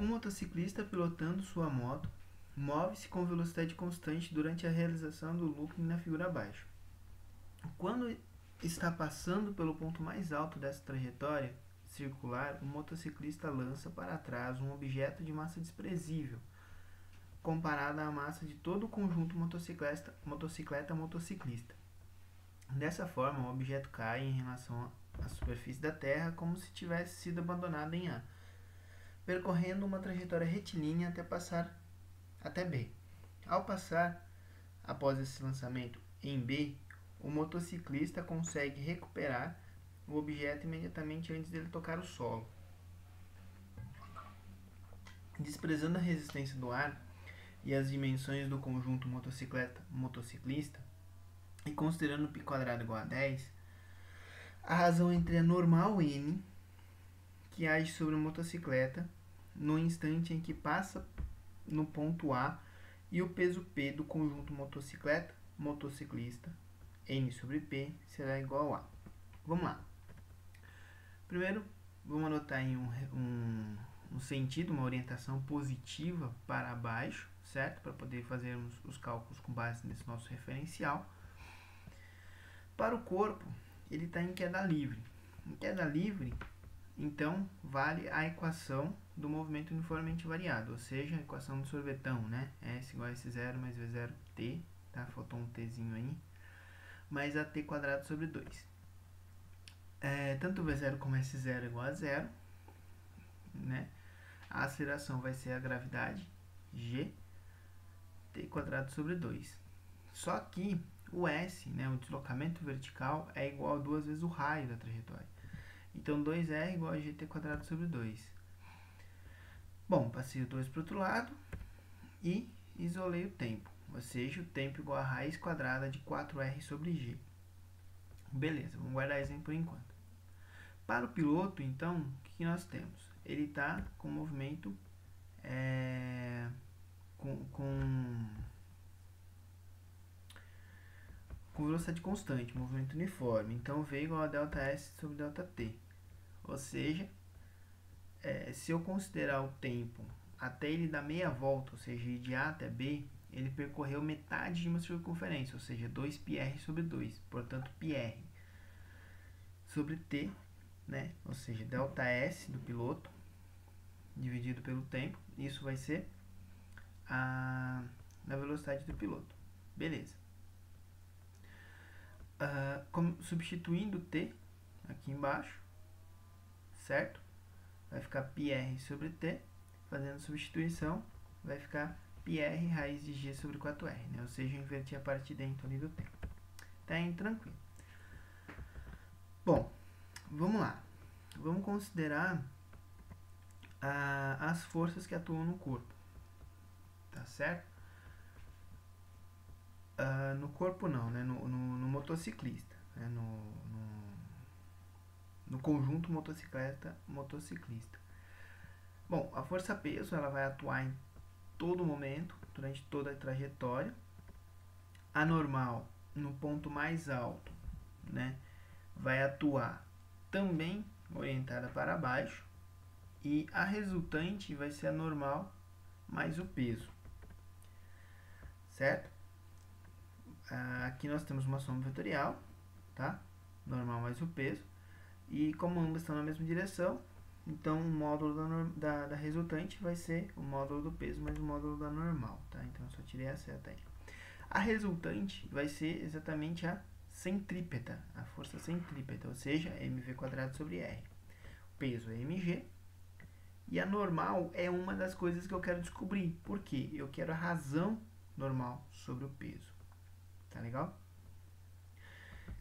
Um motociclista pilotando sua moto move-se com velocidade constante durante a realização do looping na figura abaixo. Quando está passando pelo ponto mais alto dessa trajetória circular, o motociclista lança para trás um objeto de massa desprezível, comparada à massa de todo o conjunto motocicleta-motociclista. Dessa forma, o objeto cai em relação à superfície da Terra como se tivesse sido abandonado em A, percorrendo uma trajetória retilínea até passar até B. Ao passar, após esse lançamento em B, o motociclista consegue recuperar o objeto imediatamente antes dele tocar o solo. Desprezando a resistência do ar e as dimensões do conjunto motocicleta-motociclista, e considerando π² igual a 10, a razão entre a normal n, que age sobre a motocicleta no instante em que passa no ponto A, e o peso P do conjunto motocicleta-motociclista, n sobre P, será igual a. Vamos lá. Primeiro, vamos anotar em um sentido, uma orientação positiva para baixo, certo? Para poder fazermos os cálculos com base nesse nosso referencial. Para o corpo, ele está em queda livre. Em queda livre, então, vale a equação do movimento uniformemente variado, ou seja, a equação do sorvetão, né? S igual a S0 mais V0 T, tá? Faltou um Tzinho aí, mais AT² sobre 2. Tanto V0 como S0 é igual a 0, né? A aceleração vai ser a gravidade, G, T² sobre 2. Só que o S, né, o deslocamento vertical, é igual a 2 vezes o raio da trajetória. Então, 2R igual a GT² sobre 2. Bom, passei o 2 para o outro lado e isolei o tempo. Ou seja, o tempo igual a raiz quadrada de 4R sobre G. Beleza, vamos guardar isso aí por enquanto. Para o piloto, então, o que nós temos? Ele está com movimento com velocidade constante, movimento uniforme. Então, V igual a ΔS sobre ΔT. Ou seja, se eu considerar o tempo até ele dar meia volta, ou seja, ir de A até B, ele percorreu metade de uma circunferência, ou seja, 2πr sobre 2. Portanto, πr sobre T, né? Ou seja, ΔS do piloto dividido pelo tempo. Isso vai ser na velocidade do piloto. Beleza. Substituindo T aqui embaixo, certo? Vai ficar πr sobre T, fazendo substituição, vai ficar πr raiz de G sobre 4R, né? Ou seja, eu inverti a parte de dentro ali do tempo. Tá indo tranquilo. Bom, vamos lá. Vamos considerar as forças que atuam no corpo. Tá certo? No corpo não, né? No motociclista, né? No conjunto motocicleta-motociclista. Bom, a força-peso ela vai atuar em todo momento, durante toda a trajetória. A normal, no ponto mais alto, né, vai atuar também orientada para baixo. E a resultante vai ser a normal mais o peso. Certo? Aqui nós temos uma soma vetorial, tá? Normal mais o peso. E como ambas estão na mesma direção, então o módulo da resultante vai ser o módulo do peso mais o módulo da normal, tá? Então eu só tirei a seta aí. A resultante vai ser exatamente a centrípeta, a força centrípeta, ou seja, mv² sobre r. O peso é mg. E a normal é uma das coisas que eu quero descobrir. Por quê? Eu quero a razão normal sobre o peso. Tá legal?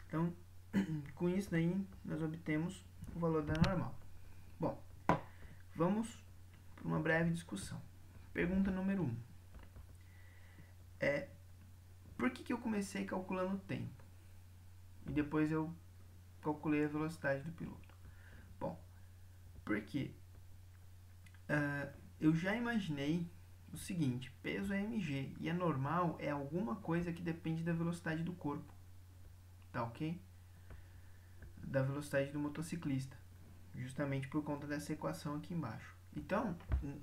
Então, com isso daí, nós obtemos o valor da normal. Bom, vamos para uma breve discussão. Pergunta número 1. Por que eu comecei calculando o tempo? E depois eu calculei a velocidade do piloto. Bom, porque eu já imaginei o seguinte: peso é mg e a normal é alguma coisa que depende da velocidade do corpo. Tá ok? Da velocidade do motociclista. Justamente por conta dessa equação aqui embaixo. Então,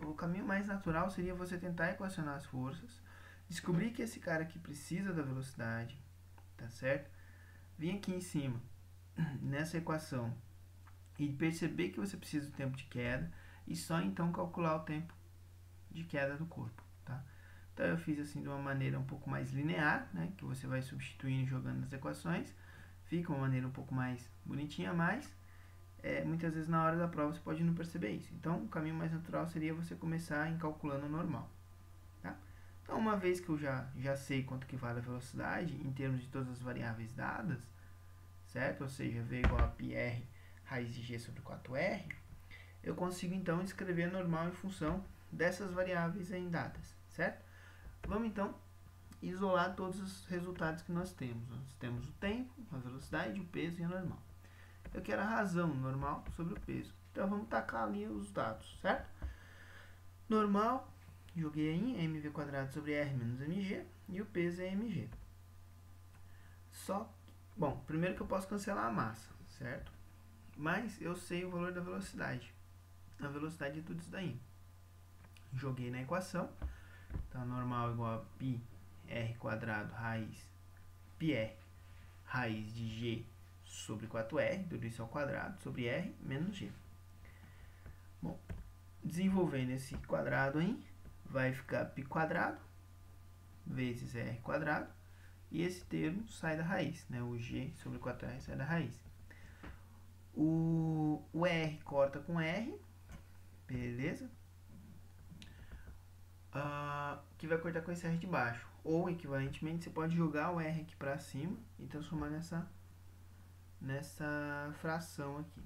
o caminho mais natural seria você tentar equacionar as forças, descobrir que esse cara aqui precisa da velocidade, tá certo? Vir aqui em cima, nessa equação, e perceber que você precisa do tempo de queda, e só então calcular o tempo de queda do corpo, tá? Então eu fiz assim de uma maneira um pouco mais linear, né? Que você vai substituindo e jogando as equações, fica uma maneira um pouco mais bonitinha, mas muitas vezes na hora da prova você pode não perceber isso. Então o caminho mais natural seria você começar em calculando o normal, tá? Então uma vez que eu já sei quanto que vale a velocidade em termos de todas as variáveis dadas, certo? Ou seja, V igual a πr raiz de g sobre 4r, eu consigo então escrever normal em função dessas variáveis aí dadas, certo? Vamos então isolar todos os resultados que nós temos. Nós temos o tempo, a velocidade, o peso e a normal. Eu quero a razão normal sobre o peso. Então vamos tacar ali os dados, certo? Normal, joguei aí mv² sobre r menos mg e o peso é mg. Bom, primeiro que eu posso cancelar a massa, certo? Mas eu sei o valor da velocidade. A velocidade é tudo isso daí. Joguei na equação. Então, normal igual a πr² raiz πr raiz de g sobre 4r, tudo isso ao quadrado, sobre r menos g. Bom, desenvolvendo esse quadrado aí, vai ficar π² vezes r², e esse termo sai da raiz, né? O g sobre 4r sai da raiz. O r corta com r, beleza? Que vai cortar com esse r de baixo. Ou, equivalentemente, você pode jogar o r aqui para cima e transformar nessa fração aqui.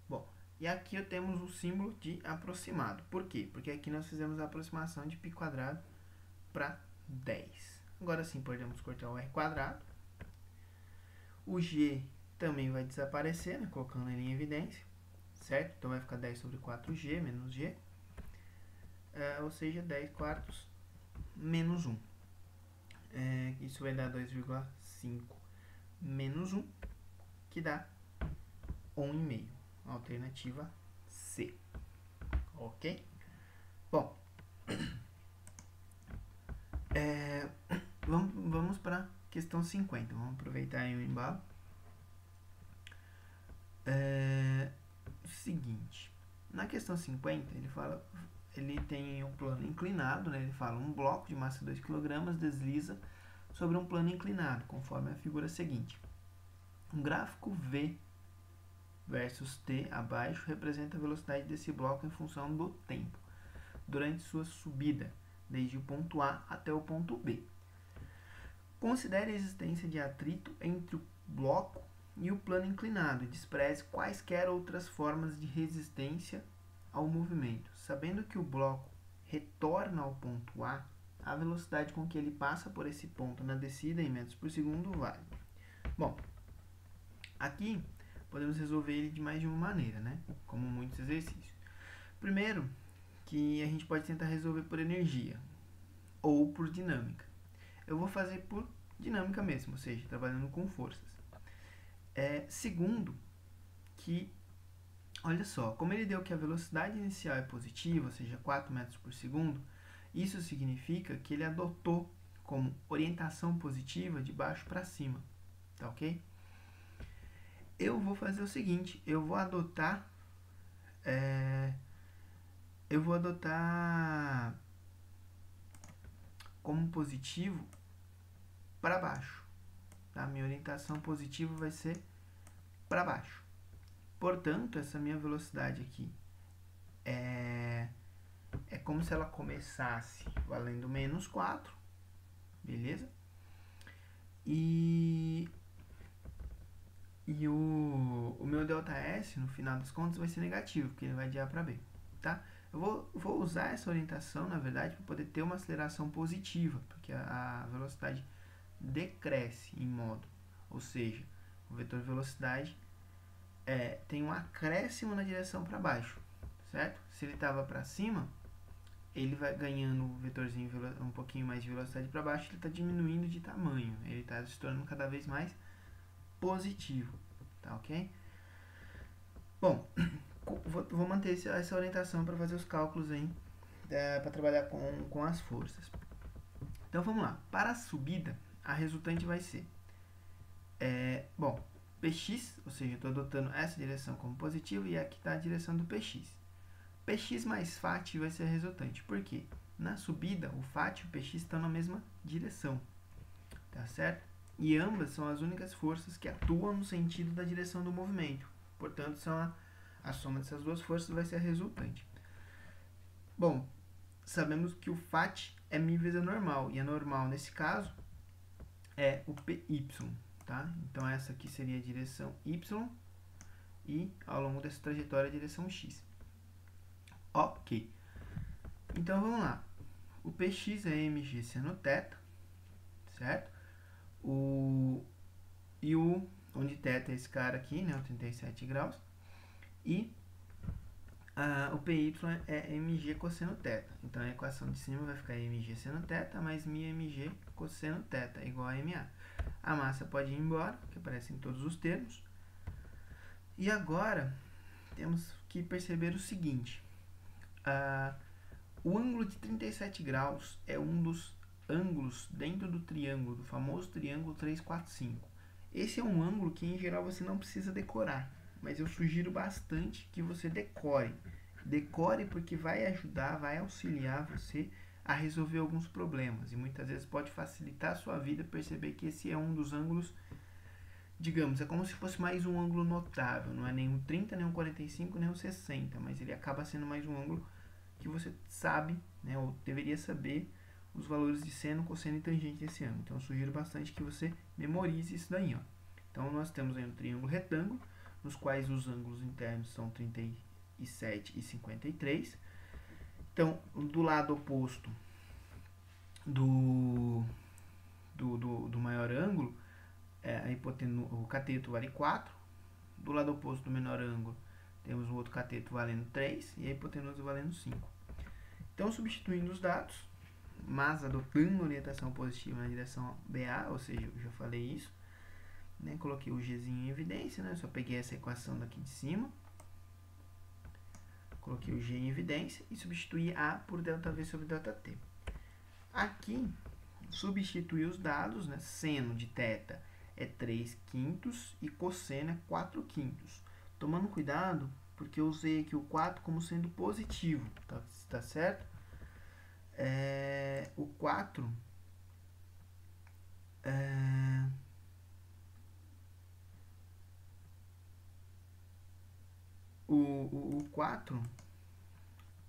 Bom, e aqui temos o símbolo de aproximado. Por quê? Porque aqui nós fizemos a aproximação de π² para 10. Agora sim, podemos cortar o r². O g também vai desaparecer, né, colocando ele em evidência, certo? Então vai ficar 10 sobre 4g menos g. Ou seja, 10 quartos menos 1. Isso vai dar 2,5 menos 1, que dá 1,5. Alternativa C. Ok? Bom, vamos para a questão 50. Vamos aproveitar aí o embalo. Seguinte, na questão 50, ele tem um plano inclinado, né? Ele fala, um bloco de massa de 2 kg desliza sobre um plano inclinado, conforme a figura seguinte. Um gráfico V versus T abaixo representa a velocidade desse bloco em função do tempo, durante sua subida, desde o ponto A até o ponto B. Considere a existência de atrito entre o bloco e o plano inclinado e despreze quaisquer outras formas de resistência ao movimento. Sabendo que o bloco retorna ao ponto A, a velocidade com que ele passa por esse ponto na descida em metros por segundo vale. Bom, aqui podemos resolver ele de mais de uma maneira, né? Como muitos exercícios. Primeiro, que a gente pode tentar resolver por energia ou por dinâmica. Eu vou fazer por dinâmica mesmo, ou seja, trabalhando com forças. Segundo, que, olha só, como ele deu que a velocidade inicial é positiva, ou seja, 4 metros por segundo, isso significa que ele adotou como orientação positiva de baixo para cima, tá ok? Eu vou fazer o seguinte, eu vou adotar como positivo para baixo. Tá? Minha orientação positiva vai ser para baixo. Portanto, essa minha velocidade aqui é como se ela começasse valendo menos 4, beleza? E o meu ΔS, no final das contas, vai ser negativo, porque ele vai de A para B, tá? Eu vou usar essa orientação, na verdade, para poder ter uma aceleração positiva, porque a velocidade decresce em módulo, ou seja, o vetor velocidade tem um acréscimo na direção para baixo, certo? Se ele estava para cima, ele vai ganhando um vetorzinho um pouquinho mais de velocidade para baixo, ele está diminuindo de tamanho, ele está se tornando cada vez mais positivo, tá ok? Bom, vou manter essa orientação para fazer os cálculos aí, para trabalhar com as forças. Então vamos lá. Para a subida, a resultante vai ser, Px, ou seja, eu estou adotando essa direção como positiva e aqui está a direção do Px. Px mais Φ vai ser a resultante. Por quê? Na subida, o Φ e o Px estão na mesma direção, tá certo? E ambas são as únicas forças que atuam no sentido da direção do movimento. Portanto, a soma dessas duas forças vai ser a resultante. Bom, sabemos que o Φ é μ vezes a normal, e a normal, nesse caso, é o PY, tá? Então, essa aqui seria a direção Y, e ao longo dessa trajetória, a direção X. Ok. Então, vamos lá. O Px é mg seno θ, certo? Onde θ é esse cara aqui, né, o 37 graus, e o Py é mg cosseno θ. Então, a equação de cima vai ficar mg seno θ mais μmg cosseno θ igual a ma. A massa pode ir embora, que aparece em todos os termos. E agora, temos que perceber o seguinte. O ângulo de 37 graus é um dos ângulos dentro do triângulo, do famoso triângulo 345. Esse é um ângulo que, em geral, você não precisa decorar, mas eu sugiro bastante que você decore. Decore porque vai ajudar, vai auxiliar você a resolver alguns problemas. E muitas vezes pode facilitar a sua vida perceber que esse é um dos ângulos, digamos, é como se fosse mais um ângulo notável. Não é nem um 30, nem um 45, nem um 60, mas ele acaba sendo mais um ângulo que você sabe, né, ou deveria saber os valores de seno, cosseno e tangente desse ângulo. Então, eu sugiro bastante que você memorize isso daí, ó. Então, nós temos aí um triângulo retângulo, nos quais os ângulos internos são 37 e 53. Então, do lado oposto do maior ângulo, o cateto vale 4. Do lado oposto do menor ângulo, temos o outro cateto valendo 3 e a hipotenusa valendo 5. Então, substituindo os dados, mas adotando orientação positiva na direção BA, ou seja, eu já falei isso, né? Coloquei o Gzinho em evidência, né? Só peguei essa equação daqui de cima, coloquei o G em evidência e substituí A por ΔV sobre ΔT. Aqui, substituí os dados, né? Seno de θ é 3/5 e cosseno é 4/5. Tomando cuidado, porque eu usei aqui o 4 como sendo positivo, tá certo? O 4 o 4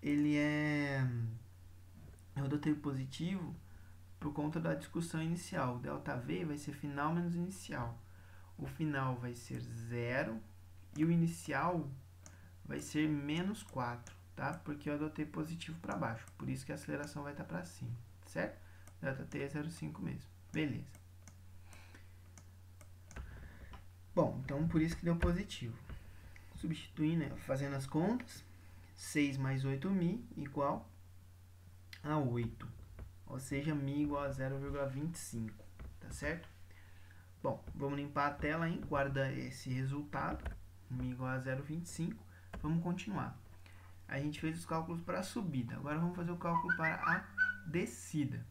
ele eu adotei o positivo por conta da discussão inicial. O ΔV vai ser final menos inicial. O final vai ser 0 e o inicial vai ser menos 4, tá? Porque eu adotei positivo para baixo. Por isso que a aceleração vai estar para cima, certo? ΔT é 0,5 mesmo. Beleza. Bom, então por isso que deu positivo. Substituindo, né, fazendo as contas, 6 mais 8μ igual a 8. Ou seja, μ igual a 0,25, tá certo? Bom, vamos limpar a tela aí, guarda esse resultado, μ igual a 0,25. Vamos continuar. A gente fez os cálculos para a subida, agora vamos fazer o cálculo para a descida.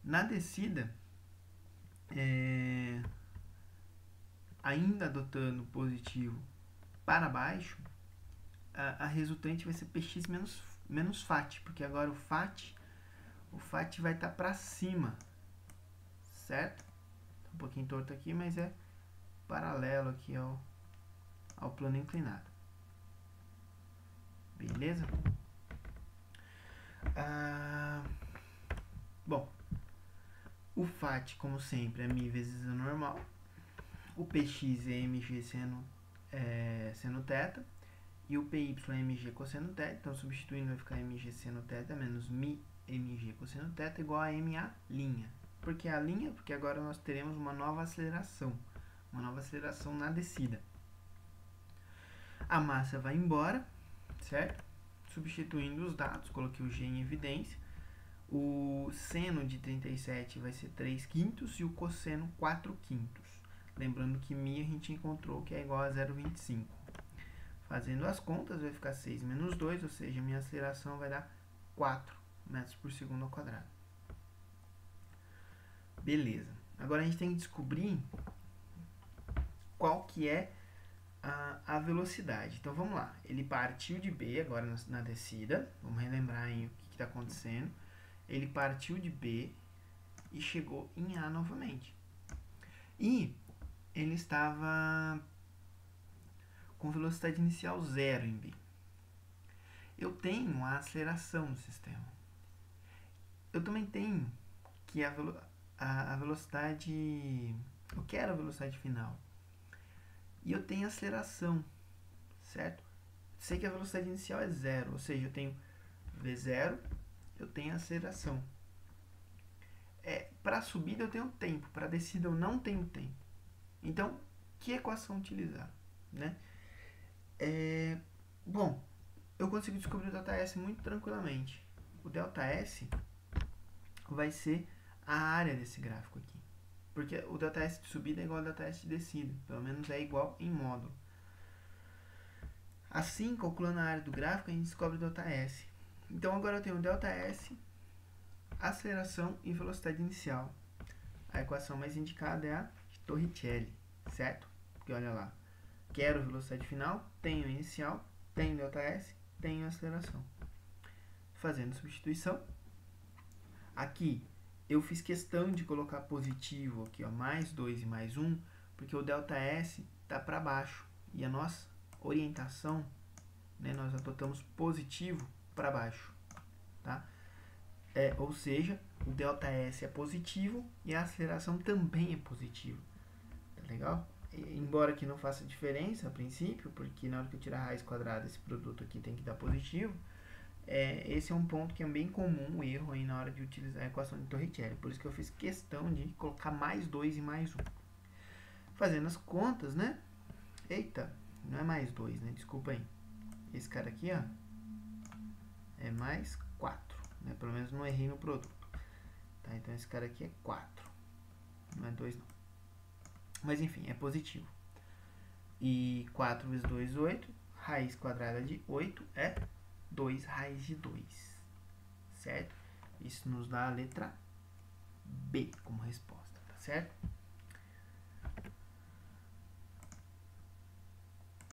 Na descida, ainda adotando positivo para baixo, a resultante vai ser Px menos Φ, porque agora o Φ vai estar para cima, certo? Tá um pouquinho torto aqui, mas é paralelo aqui ao plano inclinado. Beleza? Bom, o Φ, como sempre, é μ vezes a normal. O Px é mg seno θ. E o Py é mg cosseno θ. Então, substituindo, vai ficar mg seno θ menos μ mg cosseno θ igual a ma linha. Por que a linha? Porque agora nós teremos uma nova aceleração. Uma nova aceleração na descida. A massa vai embora, certo? Substituindo os dados, coloquei o G em evidência. O seno de 37 vai ser 3/5 e o cosseno 4/5. Lembrando que μ a gente encontrou que é igual a 0,25. Fazendo as contas, vai ficar 6 menos 2, ou seja, minha aceleração vai dar 4 metros por segundo ao quadrado. Beleza. Agora a gente tem que descobrir qual que é a velocidade. Então vamos lá. Ele partiu de B agora na descida. Vamos relembrar aí o que está acontecendo. Ele partiu de B e chegou em A novamente. E ele estava com velocidade inicial 0 em B. Eu tenho a aceleração do sistema. Eu também tenho que a velocidade... Eu quero a velocidade final. E eu tenho a aceleração, certo? Sei que a velocidade inicial é 0, ou seja, eu tenho V0, eu tenho a aceleração. Para a subida eu tenho tempo, para a descida eu não tenho tempo. Então, que equação utilizar? Né? Bom, eu consigo descobrir o ΔS muito tranquilamente. O ΔS vai ser a área desse gráfico aqui. Porque o ΔS de subida é igual ao ΔS de descida. Pelo menos é igual em módulo. Assim, calculando a área do gráfico, a gente descobre o ΔS. Então, agora eu tenho o ΔS, aceleração e velocidade inicial. A equação mais indicada é a de Torricelli, certo? Porque olha lá. Quero velocidade final, tenho inicial, tenho ΔS, tenho aceleração. Fazendo substituição. Aqui, eu fiz questão de colocar positivo aqui, ó, mais 2 e mais 1, porque o ΔS está para baixo. E a nossa orientação, né, nós adotamos positivo para baixo. Tá? Ou seja, o ΔS é positivo e a aceleração também é positiva. Tá legal? Embora que não faça diferença a princípio, porque na hora que eu tirar a raiz quadrada, esse produto aqui tem que dar positivo. Esse é um ponto que é bem comum, um erro aí na hora de utilizar a equação de Torricelli. Por isso que eu fiz questão de colocar mais 2 e mais 1. Fazendo as contas, né? Eita, não é mais 2, né? Desculpa aí. Esse cara aqui, ó, é mais 4. Né? Pelo menos não errei no produto. Tá? Então esse cara aqui é 4. Não é 2 não. Mas enfim, é positivo. E 4 vezes 2, 8. Raiz quadrada de 8 é 2 raiz de 2. Certo? Isso nos dá a letra B como resposta. Tá certo?